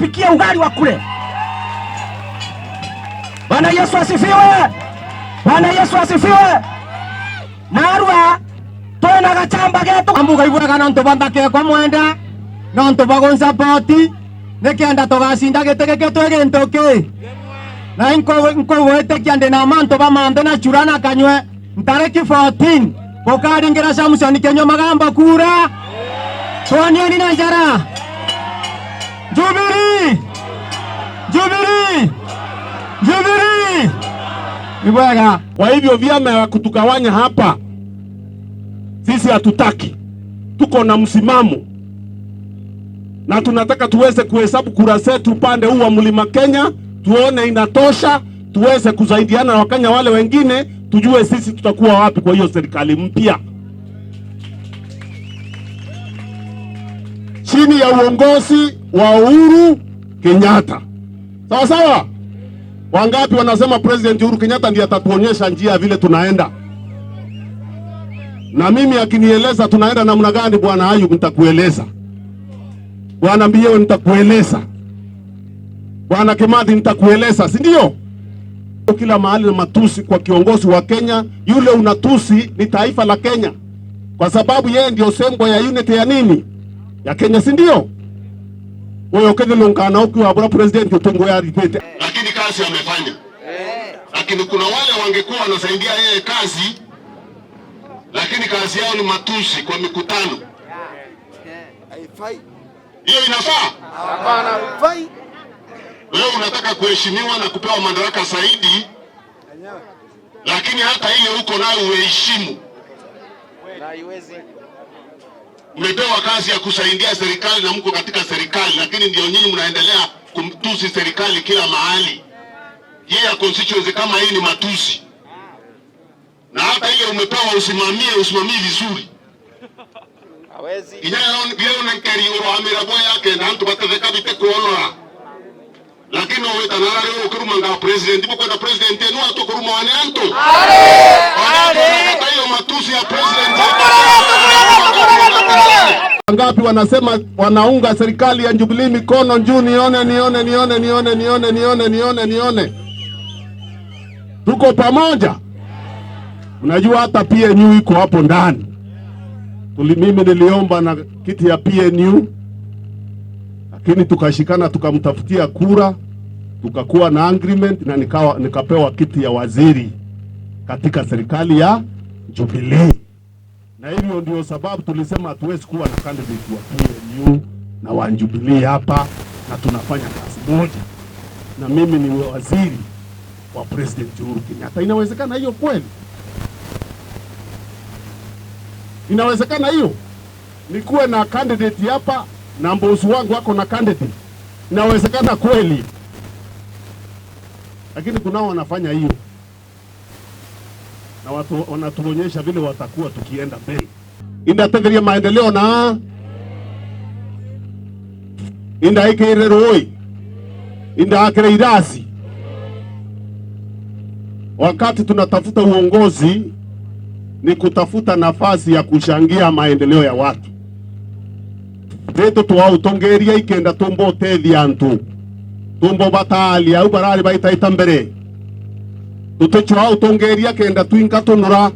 wapikie ugali wa kule. Bwana Yesu asifiwe. Bwana Yesu asifiwe. Narua tona gachamba getu ambuga ibura kana ntobanda ke kwa mwenda no ntobagon sapoti nekianda togasinda getege twege ntoke na inko wete kiande na manto ba mande na churana kanywe ntareki 14 pokari ngira samusoni kenyo magamba kura twani na njara Jubilee Jubilee Jubilee ibwaga. Kwa hivyo vyama ya kutukawanya hapa sisi hatutaki. Tuko na msimamo na tunataka tuweze kuhesabu kura zetu upande huu wa Mlima Kenya, tuone inatosha, tuweze kusaidiana na Wakenya wale wengine, tujue sisi tutakuwa wapi kwa hiyo serikali mpya chini ya uongozi wa Uhuru Kenyatta. Sawa sawa. Wangapi wanasema President Uhuru Kenyatta ndiye atatuonyesha njia vile tunaenda? Na mimi akinieleza tunaenda namna gani, Bwana Ayub, nitakueleza. Bwana Mbio nitakueleza. Bwana Kimathi nitakueleza, si ndio? Kila mahali na matusi kwa kiongozi wa Kenya, yule unatusi ni taifa la Kenya. Kwa sababu yeye ndio sembo ya unity ya nini? Ya Kenya, si ndio? Wewe ukidelongana ukiwa bwana president utongo ya ripete. Lakini kazi amefanya. Lakini kuna wale wangekuwa wanasaidia yeye kazi, lakini kazi yao ni matusi kwa mikutano. Haifai. Hiyo inafaa? Hapana, haifai. Wewe unataka kuheshimiwa na kupewa madaraka zaidi, lakini hata ile uko nayo uheshimu. Na haiwezi. Mmepewa kazi ya kusaidia serikali na mko katika serikali, lakini ndio nyinyi mnaendelea kumtusi serikali kila mahali. Hii ya constituency kama hii ni matusi. Na hata ile umepewa usimamie vizuri. Hawezi. Inyayo na nkeri urohamira boya yake na mtu bataveka bite kuonora. Lakini wewe tanara leo kuruma nga president ipo kwenda president enu atokuruma wane anto. Hata hiyo matusi ya president. Ngapi wanasema wanaunga serikali ya Jubilee mikono juu, nione. Tuko pamoja. Unajua hata PNU iko hapo ndani. Mimi niliomba na kiti ya PNU, lakini tukashikana tukamtafutia kura, tukakuwa na agreement na nikapewa kiti ya waziri katika serikali ya Jubilee. Na hivyo ndio sababu tulisema hatuwezi kuwa na candidate wa PNU na wa Jubilee hapa, na tunafanya kazi moja. Na mimi ni waziri wa President Uhuru Kenyatta. Inawezekana hiyo kweli? Inawezekana hiyo? Nikuwe na candidate hapa na mbosi wangu wako na candidate. Inawezekana kweli? Lakini kunao wanafanya hiyo. Na watu wanatuonyesha vile watakuwa tukienda mbele. Indategeria maendeleo na inda ikereroi inda akere irasi. Wakati tunatafuta uongozi ni kutafuta nafasi ya kushangia maendeleo ya watu. Teto tuwa utongeria ikenda tumbo tethi antu. Tumbo batali au barari baita itambere. Tutecho utongeria kenda tuinka tonora